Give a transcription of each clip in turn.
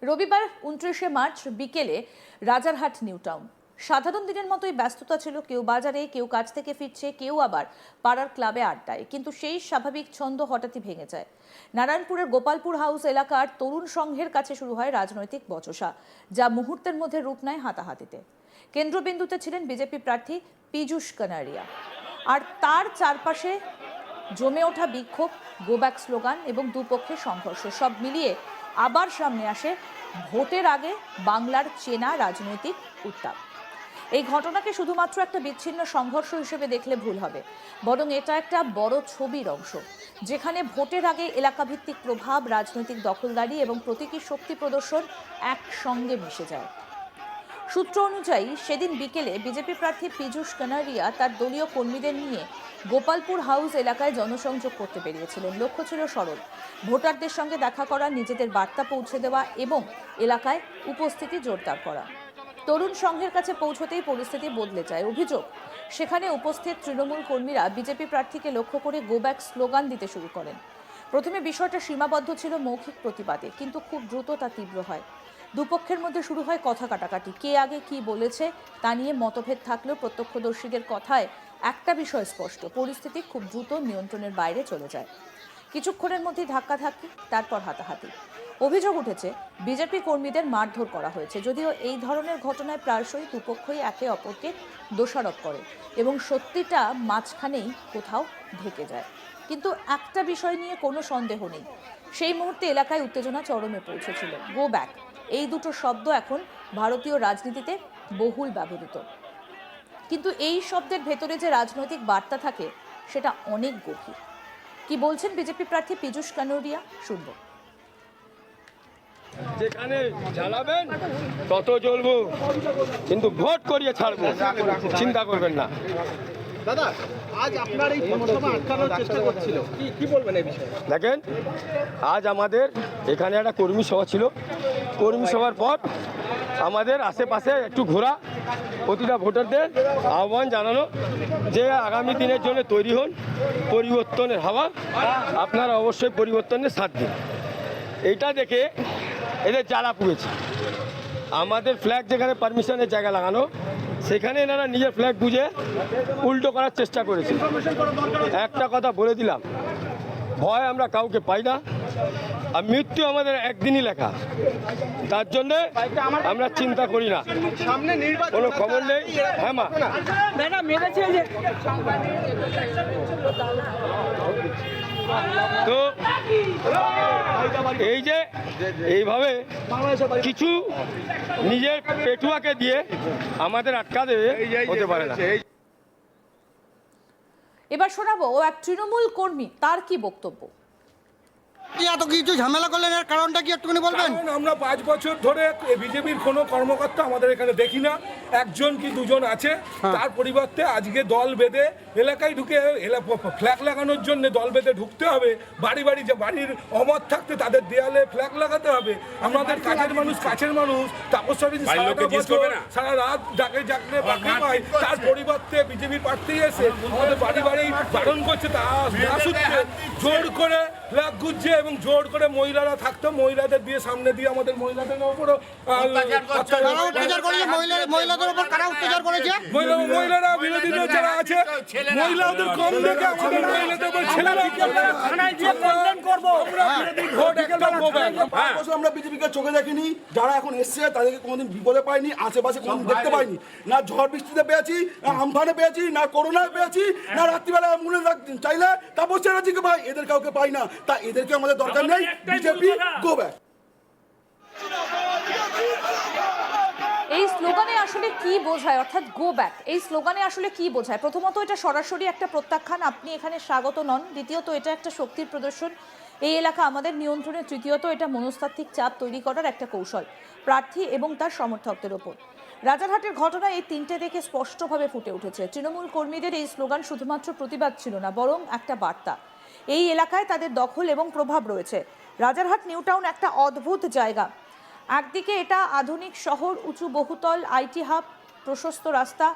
রবিবার 29শে মার্চ বিকেলে Rajarhat new town. সাধারণ দিনের মতোই ব্যস্ততা ছিল, কেউ বাজারে, কেউ কাজ থেকে ফিরছে, কেউ আবার পাড়ার ক্লাবে আড্ডায়। কিন্তু সেই স্বাভাবিক ছন্দ হঠাৎই ভেঙে যায়। নারায়ণপুরের গোপালপুর হাউস এলাকার তরুণ সংঘের কাছে শুরু হয় রাজনৈতিক বচসা, যা মুহূর্তের মধ্যে রূপ নেয় হাতাহাতিতে। কেন্দ্রবিন্দুতে ছিলেন বিজেপি প্রার্থী পীযূষ কানাড়িয়া, আর তার চারপাশে জমে ওঠা বিক্ষোভ, গো ব্যাক স্লোগান এবং দুপক্ষের সংঘর্ষ। সব মিলিয়ে আবার সামনে আসে ভোটের আগে বাংলার চেনা রাজনৈতিক উত্তাপ। এই ঘটনাকে শুধুমাত্র একটা বিচ্ছিন্ন সংঘর্ষ হিসেবে দেখলে ভুল হবে, বরং এটা একটা বড় ছবির অংশ, যেখানে ভোটের আগে এলাকাভিত্তিক প্রভাব, রাজনৈতিক দখলদারি এবং প্রতীকী শক্তি প্রদর্শন একসঙ্গে মিশে যায়। সূত্র অনুযায়ী সেদিন বিকেলে বিজেপি প্রার্থী পীযূষ কানাড়িয়া তার দলীয় কর্মীদের নিয়ে গোপালপুর হাউস এলাকায় জনসংযোগ করতে বেরিয়েছিলেন। লক্ষ্য ছিল সরল: ভোটারদের সঙ্গে দেখা করা, নিজেদের বার্তা পৌঁছে দেওয়া এবং এলাকায় উপস্থিতি জোরদার করা। তরুণ সংঘের কাছে পৌঁছতেই পরিস্থিতি বদলে যায়। অভিযোগ, সেখানে উপস্থিত তৃণমূল কর্মীরা বিজেপি প্রার্থীকে লক্ষ্য করে গো ব্যাক স্লোগান দিতে শুরু করেন। প্রথমে বিষয়টা সীমাবদ্ধ ছিল মৌখিক প্রতিবাদে, কিন্তু খুব দ্রুত তা তীব্র হয়। দুপক্ষের মধ্যে শুরু হয় কথা কাটাকাটি। কে আগে কি বলেছে তা নিয়ে মতভেদ থাকলেও প্রত্যক্ষদর্শীদের কথায় একটা বিষয় স্পষ্ট: পরিস্থিতি খুব দ্রুত নিয়ন্ত্রণের বাইরে চলে যায়। কিছুক্ষণের মধ্যেই ধাক্কাধাক্কি, তারপর হাতাহাতি। অভিযোগ উঠেছে বিজেপি কর্মীদের মারধর করা হয়েছে। যদিও এই ধরনের ঘটনায় প্রায়শই দুপক্ষই একে অপরকে দোষারোপ করে এবং সত্যিটা মাঝখানেই কোথাও ঢেকে যায়। কিন্তু একটা বিষয় নিয়ে কোনো সন্দেহ নেই, সেই মুহূর্তে এলাকায় উত্তেজনা চরমে পৌঁছেছিল। গো ব্যাক, এই দুটো শব্দ এখন ভারতীয় রাজনীতিতে বহুল ব্যবহৃত, কিন্তু এই শব্দের ভেতরে যে রাজনৈতিক বার্তা থাকে সেটা অনেক গভীর। কি বলছেন বিজেপি প্রার্থী পীযূষ কানাড়িয়া, শুনবো। যেখানে জ্বালাবেন তত জ্বলবো, কিন্তু ভোট করিয়ে ছাড়বো, চিন্তা করবেন না। দাদা, আজ আপনার এই পথসভা আটকানোর চেষ্টা করছিল, কি বলবেন এই বিষয়ে? দেখেন, আজ আমাদের এখানে একটা কর্মী সভা ছিল। কর্মী সভার পর আমাদের আশেপাশে একটু ঘোরা, প্রতিটা ভোটারদের আহ্বান জানানো যে আগামী দিনের জন্য তৈরি হন, পরিবর্তনের হাওয়া, আপনারা অবশ্যই পরিবর্তনের সাথ দিন। এইটা দেখে এদের জ্বালা পুড়েছে। আমাদের ফ্ল্যাগ যেখানে পারমিশনের জায়গা লাগানো, সেখানে এনারা নিজের ফ্ল্যাগ বুঝে উল্টো করার চেষ্টা করেছে। একটা কথা বলে দিলাম, ভয় আমরা কাউকে পাই না, আর মৃত্যু আমাদের একদিনই লেখা। তার জন্যে আমরা চিন্তা করি না, কোনো খবর নেই। হ্যাঁ মা, তো এই যে এইভাবে কিছু নিজের পেটুয়াকে দিয়ে আমাদের আটকা দেবে, হতে পারে না। এবার শোনাবো এক তৃণমূল কর্মী, তার কি বক্তব্য। এত কিছু ঝামেলা করলেন, এর কারণটা কি একটুখানি বলবেন? আমরা 5 বছর ধরে বিজেপির কোনো কর্মকর্তা আমাদের এখানে দেখি না। একজন কি দুজন আছে, তার পরিবর্তে আজকে দল বেঁধে এলাকায় ঢুকে ফ্ল্যাগ লাগানোর জন্য দল বেঁধে ঢুকতে হবে। বাড়ি বাড়ি যে বাড়ির অমত থাকতে তাদের দেয়ালে ফ্ল্যাগ লাগাতে হবে। আমাদের কাছের মানুষ তাপস্বরী সারা রাত ডাকে জাগলে পাখি পায়, তার পরিবর্তে বিজেপি প্রার্থী এসে আমাদের বাড়ি বাড়ি বারণ করছে। তা জোর করে ফ্ল্যাগ গুজছে এবং জোর করে মহিলারা থাকতো, মহিলাদের দিয়ে সামনে দিয়ে আমাদের মহিলাদের উপরও মহিলারা বিরোধীরা যারা আছে, মহিলাদের কম দেখে আমাদের মহিলাদের ছেলেরা আমরা বিজেপিকে চোখে দেখিনি। যারা এখন এসছে তাদেরকে কোনোদিন বিপদে পাইনি, আশেপাশে কোনোদিন দেখতে পাইনি। না ঝড় বৃষ্টিতে পেয়েছি, না আমফানে পেয়েছি, না করোনায় পেয়েছি, না রাত্রিবেলা মনে চাইলে তাপস চ্যাটার্জিকে পাই। এদের কাউকে পাই না। তা এদেরকে আমাদের দরকার নেই। BJP go back. এই স্লোগানে আসলে কি বোঝায়, অর্থাৎ গো ব্যাক, এই স্লোগানে আসলে কি বোঝায়? প্রথমত, এটা সরাসরি একটা প্রত্যাখ্যান, আপনি এখানে স্বাগত নন। দ্বিতীয়ত, এটা একটা শক্তির প্রদর্শন, এই এলাকা আমাদের নিয়ন্ত্রণে। তৃতীয়ত, এটা মনস্তাত্ত্বিক চাপ তৈরি করার একটা কৌশল প্রার্থী এবং তার সমর্থকদের ওপর। রাজারহাটের ঘটনা এই তিনটে দেখে স্পষ্টভাবে ফুটে উঠেছে। তৃণমূল কর্মীদের এই স্লোগান শুধুমাত্র প্রতিবাদ ছিল না, বরং একটা বার্তা। এই এলাকায় তাদের দখল এবং প্রভাব রয়েছে। রাজারহাট নিউ টাউন একটা অদ্ভুত জায়গা। একদিকে এটা আধুনিক শহর, উঁচু বহুতল, আইটি হাব, প্রশস্ত রাস্তা।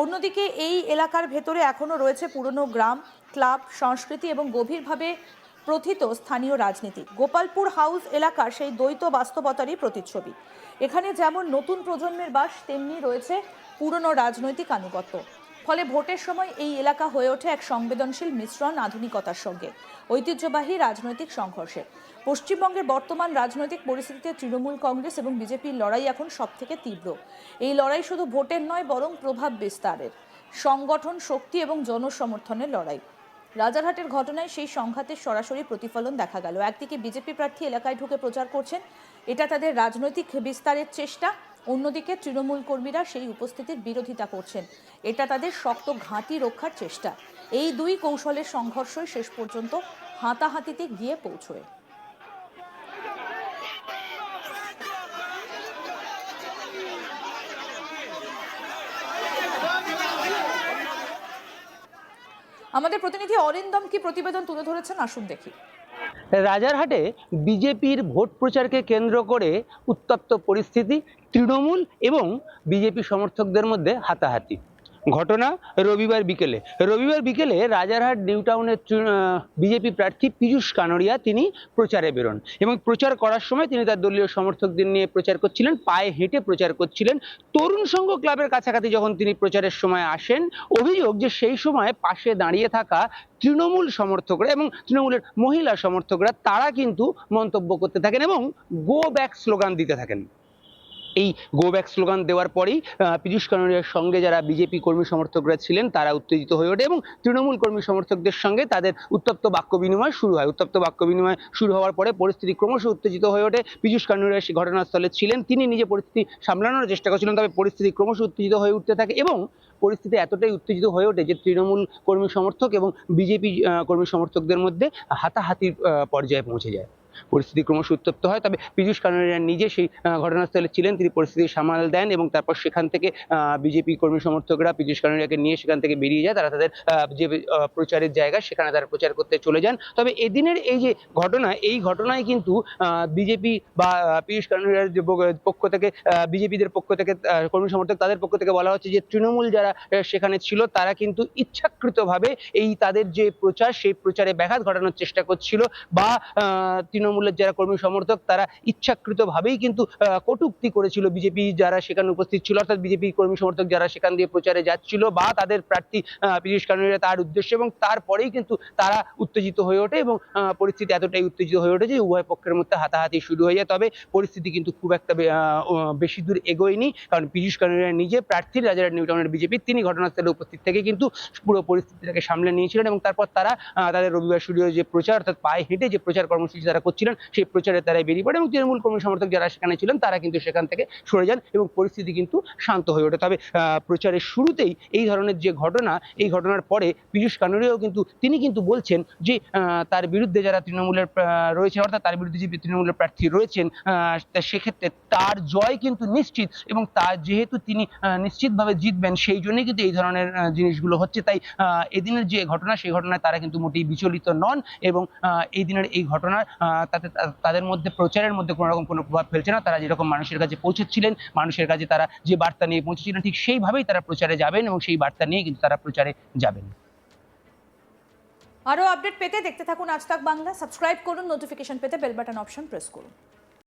অন্যদিকে এই এলাকার ভেতরে এখনও রয়েছে পুরনো গ্রাম, ক্লাব, সংস্কৃতি এবং গভীরভাবে প্রথিত স্থানীয় রাজনীতি। গোপালপুর হাউস এলাকার সেই দ্বৈত বাস্তবতারই প্রতিচ্ছবি। এখানে যেমন নতুন প্রজন্মের বাস, তেমনি রয়েছে পুরনো রাজনৈতিক আনুগত্য। ফলে ভোটের সময় এই এলাকা হয়ে ওঠে এক সংবেদনশীল মিশ্রণ আধুনিকতার সঙ্গে ঐতিহ্যবাহী রাজনৈতিক সংঘর্ষের। পশ্চিমবঙ্গের বর্তমান রাজনৈতিক পরিস্থিতিতে তৃণমূল কংগ্রেস এবং বিজেপির লড়াই এখন সবথেকে তীব্র। এই লড়াই শুধু ভোটের নয়, বরং প্রভাব বিস্তারের, সংগঠন শক্তি এবং জনসমর্থনের লড়াই। রাজারহাটের ঘটনায় সেই সংঘাতের সরাসরি প্রতিফলন দেখা গেল। একদিকে বিজেপি প্রার্থী এলাকায় ঢুকে প্রচার করছেন, এটা তাদের রাজনৈতিক বিস্তারের চেষ্টা। অন্যদিকে তৃণমূল কর্মীরা সেই উপস্থিতির বিরোধিতা করছেন, এটা তাদের শক্ত ঘাঁটি রক্ষার চেষ্টা। এই দুই কৌশলের সংঘর্ষই শেষ পর্যন্ত হাতাহাতিতে গিয়ে পৌঁছয়। আমাদের প্রতিনিধি অরিন্দম কি প্রতিবেদন তুলে ধরেছেন, আসুন দেখি। রাজারহাটে বিজেপির ভোট প্রচারকে কেন্দ্র করে উত্তপ্ত পরিস্থিতি, তৃণমূল এবং বিজেপি সমর্থকদের মধ্যে হাতাহাতি। ঘটনা রবিবার বিকেলে রাজারহাট নিউ টাউনের বিজেপি প্রার্থী পীযূষ কানোরিয়া তিনি প্রচারে বেরোন এবং প্রচার করার সময় তিনি তার দলীয় সমর্থকদের নিয়ে প্রচার করছিলেন, পায়ে হেঁটে প্রচার করছিলেন। তরুণ সংঘ ক্লাবের কাছাকাছি যখন তিনি প্রচারের সময় আসেন, অভিযোগ যে সেই সময় পাশে দাঁড়িয়ে থাকা তৃণমূল সমর্থকরা এবং তৃণমূলের মহিলা সমর্থকরা তারা কিন্তু মন্তব্য করতে থাকেন এবং গো ব্যাক স্লোগান দিতে থাকেন। এই গো ব্যাক স্লোগান দেওয়ার পরেই পীযূষ কানোরিয়ার সঙ্গে যারা বিজেপি কর্মী সমর্থকরা ছিলেন তারা উত্তেজিত হয়ে ওঠে এবং তৃণমূল কর্মী সমর্থকদের সঙ্গে তাদের উত্তপ্ত বাক্য বিনিময় শুরু হয়। উত্তপ্ত বাক্য বিনিময় শুরু হওয়ার পরে পরিস্থিতি ক্রমশ উত্তেজিত হয়ে ওঠে। পীযূষ কানোরিয়া সেই ঘটনাস্থলে ছিলেন, তিনি নিজে পরিস্থিতি সামলানোর চেষ্টা করছিলেন, তবে পরিস্থিতি ক্রমশ উত্তেজিত হয়ে উঠতে থাকে এবং পরিস্থিতি এতটাই উত্তেজিত হয়ে ওঠে যে তৃণমূল কর্মী সমর্থক এবং বিজেপি কর্মী সমর্থকদের মধ্যে হাতাহাতির পর্যায়ে পৌঁছে যায়। পরিস্থিতি ক্রমশ উত্তপ্ত হয়, তবে পীযূষ কানোরিয়া নিজে সেই ঘটনাস্থলে ছিলেন, তিনি পরিস্থিতি সামাল দেন এবং তারপর সেখান থেকে বিজেপি কর্মী সমর্থকরা পীযূষ কানোরিয়াকে নিয়ে সেখান থেকে বেরিয়ে যায়। তারা তাদের যে প্রচারের জায়গা সেখানে তারা প্রচার করতে চলে যান। তবে এদিনের এই যে ঘটনা, এই ঘটনায় কিন্তু বিজেপি বা পীযূষ কানোরিয়ার যে পক্ষ থেকে বিজেপিদের পক্ষ থেকে কর্মী সমর্থক তাদের পক্ষ থেকে বলা হচ্ছে যে তৃণমূল যারা সেখানে ছিল তারা কিন্তু ইচ্ছাকৃতভাবে এই তাদের যে প্রচার সেই প্রচারে ব্যাঘাত ঘটানোর চেষ্টা করছিল বা তৃণমূলের যারা কর্মী সমর্থক তারা ইচ্ছাকৃতভাবেই কিন্তু কটূক্তি করেছিল বিজেপি যারা সেখানে উপস্থিত ছিল, অর্থাৎ বিজেপি কর্মী সমর্থক যারা সেখান দিয়ে প্রচারে যাচ্ছিল বা তাদের প্রার্থী পীযূষ কানোরিয়া তার উদ্দেশ্যে, এবং তারপরেই কিন্তু তারা উত্তেজিত হয়ে ওঠে এবং পরিস্থিতি এতটাই উত্তেজিত হয়ে ওঠে যে উভয় পক্ষের মধ্যে হাতাহাতি শুরু হয়ে যায়। তবে পরিস্থিতি কিন্তু খুব একটা বেশি দূর এগোয়নি, কারণ পীযূষ কানোরিয়া নিজে প্রার্থী রাজারহাট নিউ টাউনের বিজেপি, তিনি ঘটনাস্থলে উপস্থিত থেকে কিন্তু পুরো পরিস্থিতিটাকে সামলে নিয়েছিলেন এবং তারপর তারা তাদের রবিবার শুরু যে প্রচার, অর্থাৎ পায়ে হেঁটে যে প্রচার কর্মসূচি তারা করছিলেন সেই প্রচারে তারাই বেরিয়ে পড়ে এবং তৃণমূল কর্মী সমর্থক যারা সেখানে ছিলেন তারা কিন্তু সেখান থেকে সরে যান এবং পরিস্থিতি কিন্তু শান্ত হয়ে ওঠে। তবে প্রচারের শুরুতেই এই ধরনের যে ঘটনা, এই ঘটনার পরে পীযূষ কানোরিয়াও তিনি কিন্তু বলছেন যে তার বিরুদ্ধে যারা তৃণমূলের রয়েছে, অর্থাৎ তার বিরুদ্ধে যে তৃণমূলের প্রার্থী রয়েছেন সেক্ষেত্রে তার জয় কিন্তু নিশ্চিত এবং তার যেহেতু তিনি নিশ্চিতভাবে জিতবেন সেই জন্যই কিন্তু এই ধরনের জিনিসগুলো হচ্ছে। তাই এদিনের যে ঘটনা সেই ঘটনায় তারা কিন্তু মোটেই বিচলিত নন এবং এই দিনের এই ঘটনার তাতে তাদের মধ্যে প্রচারের মধ্যে কোনো রকম কোনো প্রভাব ফেলছে না। তারা যেরকম মানুষের কাছে পৌঁছেছিলেন, মানুষের কাছে তারা যে বার্তা নিয়ে পৌঁছেছিলেন ঠিক সেইভাবেই তারা প্রচারে যাবেন এবং সেই বার্তা নিয়ে কিন্তু তারা প্রচারে যাবেন। আরও আপডেট পেতে দেখতে থাকুন আজ তাক বাংলা, সাবস্ক্রাইব করুন, নোটিফিকেশন পেতে বেল বাটন অপশন প্রেস করুন।